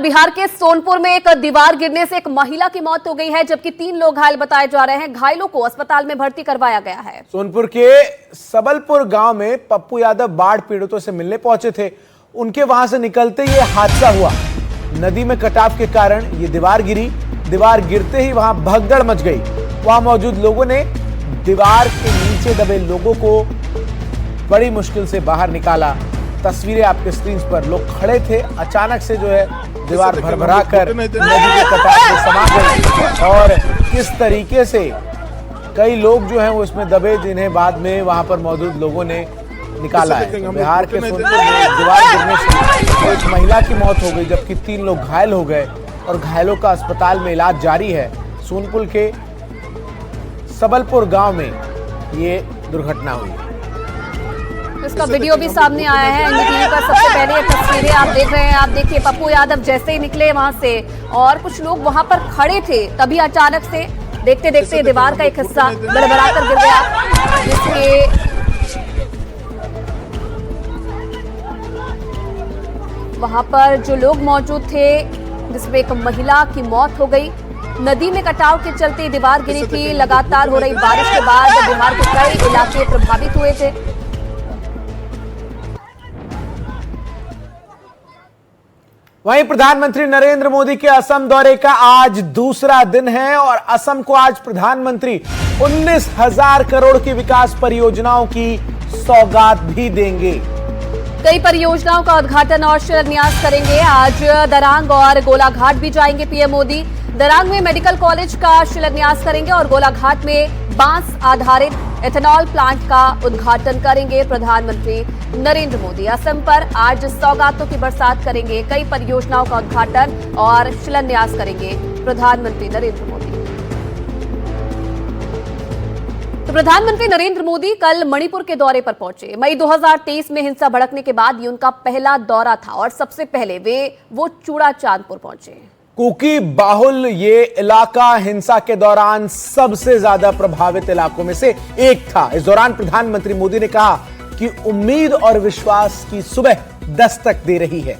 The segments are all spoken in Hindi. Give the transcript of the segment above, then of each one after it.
बिहार के सोनपुर में एक दीवार गिरने से एक महिला की मौत हो गई है, जबकि 3 लोग घायल बताए जा रहे हैं। घायलों को अस्पताल में भर्ती करवाया गया है। सोनपुर के सबलपुर गांव में पप्पू यादव बाढ़ पीड़ितों से मिलने पहुंचे थे। उनके वहां से निकलते ये हादसा हुआ। नदी में कटाव के कारण ये दीवार गिरी। दीवार गिरते ही वहां भगदड़ मच गई। वहां मौजूद लोगों ने दीवार के नीचे दबे लोगों को बड़ी मुश्किल से बाहर निकाला। तस्वीरें आपके स्क्रीन पर, लोग खड़े थे, अचानक से जो है दीवार भरभरा कर नदी के कटाव में समा गई और किस तरीके से कई लोग जो हैं वो इसमें दबे, जिन्हें बाद में वहां पर मौजूद लोगों ने निकाला है। तो बिहार के सोनपुर में दीवार गिरने से एक महिला की मौत हो गई, जबकि 3 लोग घायल हो गए और घायलों का अस्पताल में इलाज जारी है। सोनपुर के सबलपुर गांव में ये दुर्घटना हुई। इसका वीडियो भी सामने आया है एनडीटीवी पर। सबसे पहले ये तस्वीरें आप देख रहे हैं। आप देखिए, पप्पू यादव जैसे ही निकले वहां से और कुछ लोग वहां पर खड़े थे, तभी अचानक से देखते देखते दीवार का एक हिस्सा गड़बड़ा कर गिर गया, जिसके वहां पर जो लोग मौजूद थे, जिसमें एक महिला की मौत हो गई। नदी में कटाव के चलते दीवार गिरी थी। लगातार हो रही बारिश के बाद बिहार के कई इलाके प्रभावित हुए थे। वहीं प्रधानमंत्री नरेंद्र मोदी के असम दौरे का आज दूसरा दिन है और असम को आज प्रधानमंत्री 19,000 करोड़ की विकास परियोजनाओं की सौगात भी देंगे। कई परियोजनाओं का उद्घाटन और शिलान्यास करेंगे। आज दरांग और गोलाघाट भी जाएंगे पीएम मोदी। दरांग में मेडिकल कॉलेज का शिलान्यास करेंगे और गोलाघाट में बांस आधारित एथेनॉल प्लांट का उद्घाटन करेंगे प्रधानमंत्री नरेंद्र मोदी। असम पर आज सौगातों की बरसात करेंगे। कई परियोजनाओं का उद्घाटन और शिलान्यास करेंगे प्रधानमंत्री नरेंद्र मोदी। तो प्रधानमंत्री नरेंद्र मोदी कल मणिपुर के दौरे पर पहुंचे। मई 2023 में हिंसा भड़कने के बाद ये उनका पहला दौरा था और सबसे पहले वो चूड़ाचांदपुर पहुंचे। कुकी बाहुल ये इलाका हिंसा के दौरान सबसे ज्यादा प्रभावित इलाकों में से एक था। इस दौरान प्रधानमंत्री मोदी ने कहा कि उम्मीद और विश्वास की सुबह दस्तक दे रही है।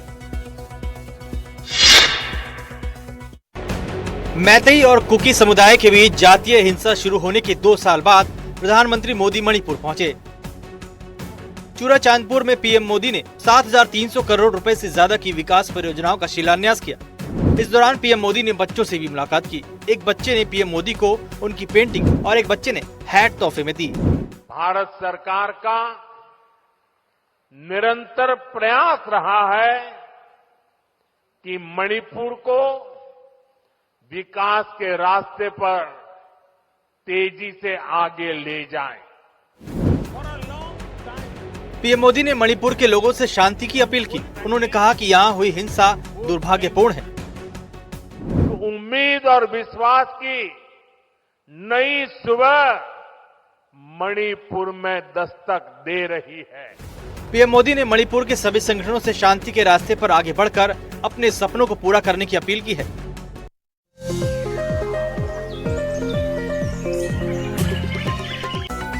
मैतेई और कुकी समुदाय के बीच जातीय हिंसा शुरू होने के 2 साल बाद प्रधानमंत्री मोदी मणिपुर पहुंचे। चूड़ाचांदपुर में पीएम मोदी ने 7,300 करोड़ रुपए से ज्यादा की विकास परियोजनाओं का शिलान्यास किया। इस दौरान पीएम मोदी ने बच्चों से भी मुलाकात की। एक बच्चे ने पीएम मोदी को उनकी पेंटिंग और एक बच्चे ने हैट तोहफे में दी। भारत सरकार का निरंतर प्रयास रहा है कि मणिपुर को विकास के रास्ते पर तेजी से आगे ले जाए। पीएम मोदी ने मणिपुर के लोगों से शांति की अपील की। उन्होंने कहा कि यहाँ हुई हिंसा दुर्भाग्यपूर्ण है। उम्मीद और विश्वास की नई सुबह मणिपुर में दस्तक दे रही है। पीएम मोदी ने मणिपुर के सभी संगठनों से शांति के रास्ते पर आगे बढ़कर अपने सपनों को पूरा करने की अपील की है।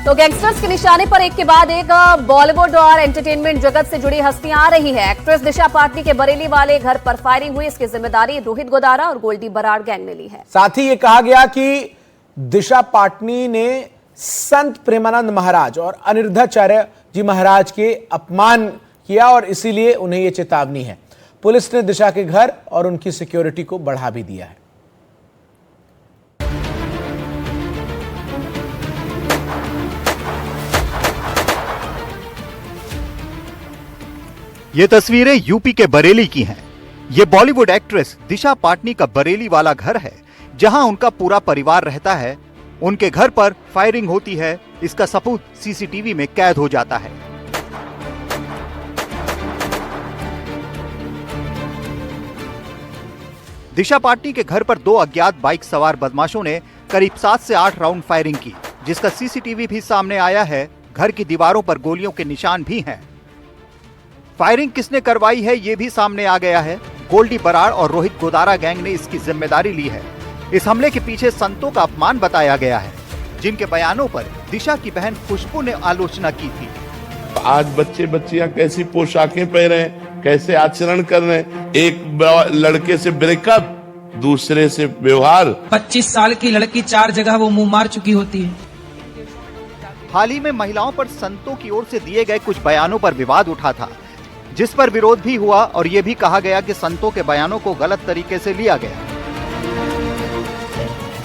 तो गैंगस्टर्स के निशाने पर एक के बाद एक बॉलीवुड और एंटरटेनमेंट जगत से जुड़ी हस्तियां आ रही है। एक्ट्रेस दिशा पाटनी के बरेली वाले घर पर फायरिंग हुई। इसकी जिम्मेदारी रोहित गोदारा और गोल्डी बराड़ गैंग ने ली है। साथ ही ये कहा गया कि दिशा पाटनी ने संत प्रेमानंद महाराज और अनिरुद्धाचार्य जी महाराज के अपमान किया और इसीलिए उन्हें ये चेतावनी है। पुलिस ने दिशा के घर और उनकी सिक्योरिटी को बढ़ा भी दिया है। ये तस्वीरें यूपी के बरेली की हैं। ये बॉलीवुड एक्ट्रेस दिशा पाटनी का बरेली वाला घर है, जहां उनका पूरा परिवार रहता है। उनके घर पर फायरिंग होती है। इसका सबूत सीसीटीवी में कैद हो जाता है। दिशा पाटनी के घर पर 2 अज्ञात बाइक सवार बदमाशों ने करीब 7 से 8 राउंड फायरिंग की, जिसका सीसीटीवी भी सामने आया है। घर की दीवारों पर गोलियों के निशान भी हैं। फायरिंग किसने करवाई है ये भी सामने आ गया है। गोल्डी बराड़ और रोहित गोदारा गैंग ने इसकी जिम्मेदारी ली है। इस हमले के पीछे संतों का अपमान बताया गया है, जिनके बयानों पर दिशा की बहन खुशबू ने आलोचना की थी। आज बच्चे बच्चियां कैसी पोशाकें पहने, कैसे आचरण कर रहे हैं, एक लड़के से ब्रेकअप, दूसरे से व्यवहार। 25 साल की लड़की 4 जगह वो मुंह मार चुकी होती है। हाल ही में महिलाओं पर संतों की ओर से दिए गए कुछ बयानों पर विवाद उठा था, जिस पर विरोध भी हुआ और ये भी कहा गया कि संतों के बयानों को गलत तरीके से लिया गया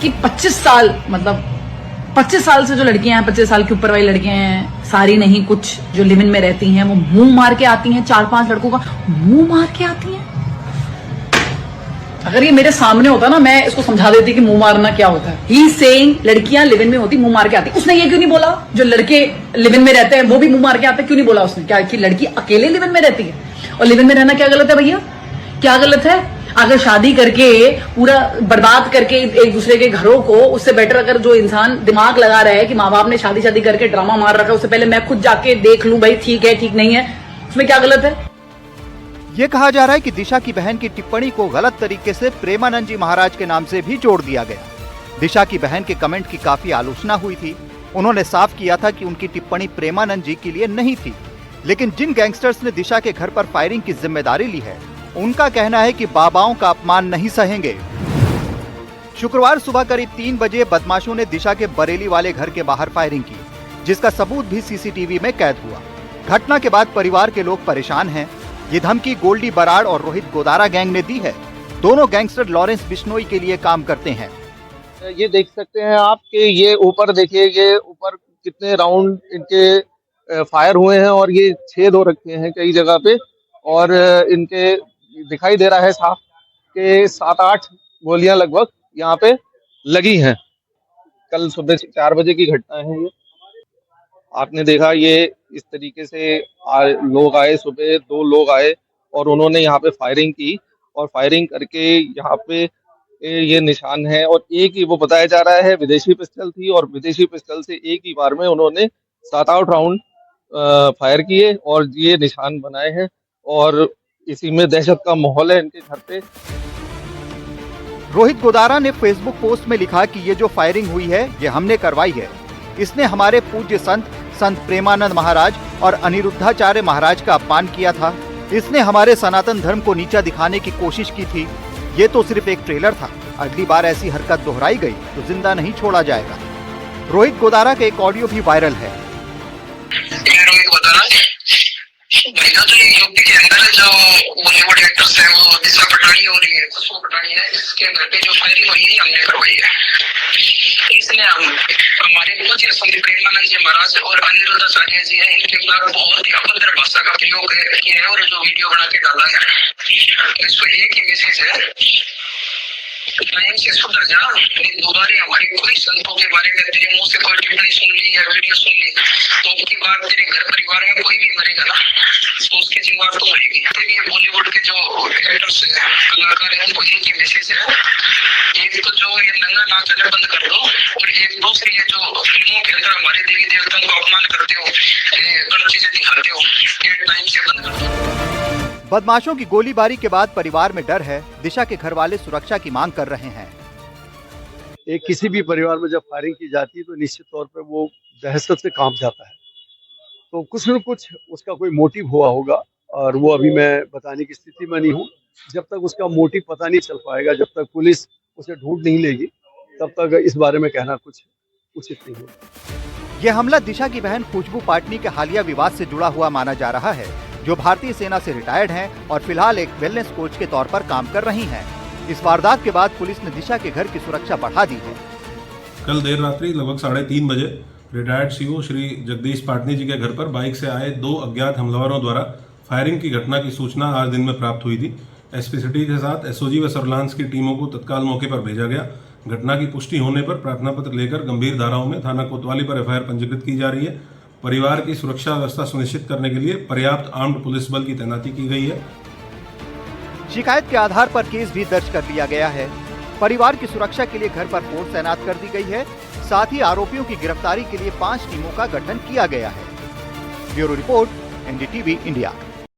कि 25 साल मतलब 25 साल से जो लड़कियां हैं, 25 साल के ऊपर वाली लड़कियां हैं, सारी नहीं, कुछ जो लिव इन में रहती हैं, वो मुंह मार के आती हैं। 4-5 लड़कों का मुंह मार के आती हैं। अगर ये मेरे सामने होता ना, मैं इसको समझा देती कि मुंह मारना क्या होता है। ही सेइंग लड़कियां लिव इन में होती, मुंह मार के आती। उसने ये क्यों नहीं बोला जो लड़के लिव इन में रहते हैं वो भी मुंह मार के आते हैं? क्यों नहीं बोला उसने? क्या कि लड़की अकेले लिव इन में रहती है? और लिव इन में रहना क्या गलत है भैया? क्या गलत है? अगर शादी करके पूरा बर्बाद करके एक दूसरे के घरों को, उससे बेटर अगर जो इंसान दिमाग लगा रहा है कि माँ बाप ने शादी करके ड्रामा मार रखा है, उससे पहले मैं खुद जाके देख लूं भाई ठीक है ठीक नहीं है, उसमें क्या गलत है? ये कहा जा रहा है कि दिशा की बहन की टिप्पणी को गलत तरीके से प्रेमानंद जी महाराज के नाम से भी जोड़ दिया गया। दिशा की बहन के कमेंट की काफी आलोचना हुई थी। उन्होंने साफ किया था कि उनकी टिप्पणी प्रेमानंद जी के लिए नहीं थी, लेकिन जिन गैंगस्टर्स ने दिशा के घर पर फायरिंग की जिम्मेदारी ली है, उनका कहना है कि बाबाओं का अपमान नहीं सहेंगे। शुक्रवार सुबह करीब 3 बजे बदमाशों ने दिशा के बरेली वाले घर के बाहर फायरिंग की, जिसका सबूत भी सीसीटीवी में कैद हुआ। घटना के बाद परिवार के लोग परेशान हैं। ये धमकी गोल्डी बराड़ और रोहित गोदारा गैंग ने दी है। दोनों गैंगस्टर लॉरेंस बिश्नोई के लिए काम करते हैं। ये देख सकते हैं आप कि ये ऊपर देखिए, ये ऊपर कितने राउंड इनके फायर हुए हैं और ये छेद हो रखे हैं कई जगह पे, और इनके दिखाई दे रहा है साफ कि 7-8 गोलियां लगभग यहाँ पे लगी हैं। कल सुबह 4 बजे की घटना है ये। आपने देखा ये इस तरीके से लोग आए, सुबह 2 लोग आए और उन्होंने यहाँ पे फायरिंग की, और फायरिंग करके यहाँ पे ये निशान है। और एक ही वो बताया जा रहा है विदेशी पिस्टल थी, और विदेशी पिस्टल से एक ही बार में उन्होंने 7-8 राउंड फायर किए और ये निशान बनाए हैं, और इसी में दहशत का माहौल है इनके घर पे। रोहित गोदारा ने फेसबुक पोस्ट में लिखा कि ये जो फायरिंग हुई है ये हमने करवाई है। इसने हमारे पूज्य संत प्रेमानंद महाराज और अनिरुद्धाचार्य महाराज का अपमान किया था। इसने हमारे सनातन धर्म को नीचा दिखाने की कोशिश की थी। ये तो सिर्फ एक ट्रेलर था। अगली बार ऐसी हरकत दोहराई गई तो जिंदा नहीं छोड़ा जाएगा। रोहित गोदारा का एक ऑडियो भी वायरल है। भैया जो ये यूपी के अंदर जो बॉलीवुड एक्ट्रेस है वो दिशा पटानी और ये खुशबू पटानी है, इसके घर पे जो फायरिंग हुई है हमने करवाई है। इसलिए हम हमारे पूज्य संत प्रेमानंद जी महाराज और अनिरुद्धाचार्य जी हैं, इनके खिलाफ बहुत ही अभद्र भाषा का प्रयोग किया है और जो वीडियो बना के डाला है। इसको एक ही मैसेज है, टाइम से सुधर जा। दोबारा हमारी कोई संतों के बारे में तेरे मुंह से कोई टिप्पणी सुन ली या वीडियो सुन ली तो उसकी बात तेरे घर परिवार में कोई भी मरेगा ना तो उसकी जिम्मेवार तो रहेगी। ये बॉलीवुड के जो एक्टर्स कलाकार हैं उनको एक ही मैसेज है, एक तो जो ये नंगा नाच बंद कर दो, और एक दूसरी ये जो फिल्मों के अंदर हमारे देवी देवताओं को अपमान करते हो, गलत चीजें दिखाते हो, ये टाइम से बंद कर दो। बदमाशों की गोलीबारी के बाद परिवार में डर है। दिशा के घर वाले सुरक्षा की मांग कर रहे हैं। एक किसी भी परिवार में जब फायरिंग की जाती है तो निश्चित तौर पर वो दहशत से कांप जाता है, तो कुछ न कुछ उसका कोई मोटिव हुआ होगा, और वो अभी मैं बताने की स्थिति में नहीं हूँ। जब तक उसका मोटिव पता नहीं चल पाएगा, जब तक पुलिस उसे ढूंढ नहीं लेगी, तब तक इस बारे में कहना कुछ उचित नहीं होगा। यह हमला दिशा की बहन खुशबू पाटनी के हालिया विवाद से जुड़ा हुआ माना जा रहा है, जो भारतीय सेना से रिटायर्ड हैं और फिलहाल एक वेलनेस कोच के तौर पर काम कर रही हैं। इस वारदात के बाद पुलिस ने दिशा के घर की सुरक्षा बढ़ा दी है। कल देर रात्रि लगभग 3:30 बजे रिटायर्ड सीओ श्री जगदीश पाटनी जी के घर पर बाइक से आए 2 अज्ञात हमलावरों द्वारा फायरिंग की घटना की सूचना आज दिन में प्राप्त हुई थी। एसपी सिटी के साथ एसओजी व सर्विलांस की टीमों को तत्काल मौके पर भेजा गया। घटना की पुष्टि होने पर प्रार्थना पत्र लेकर गंभीर धाराओं में थाना कोतवाली पर एफआईआर पंजीकृत की जा रही है। परिवार की सुरक्षा व्यवस्था सुनिश्चित करने के लिए पर्याप्त आर्म्ड पुलिस बल की तैनाती की गई है। शिकायत के आधार पर केस भी दर्ज कर लिया गया है। परिवार की सुरक्षा के लिए घर पर फोर्स तैनात कर दी गई है। साथ ही आरोपियों की गिरफ्तारी के लिए 5 टीमों का गठन किया गया है। Bureau report, NDTV India.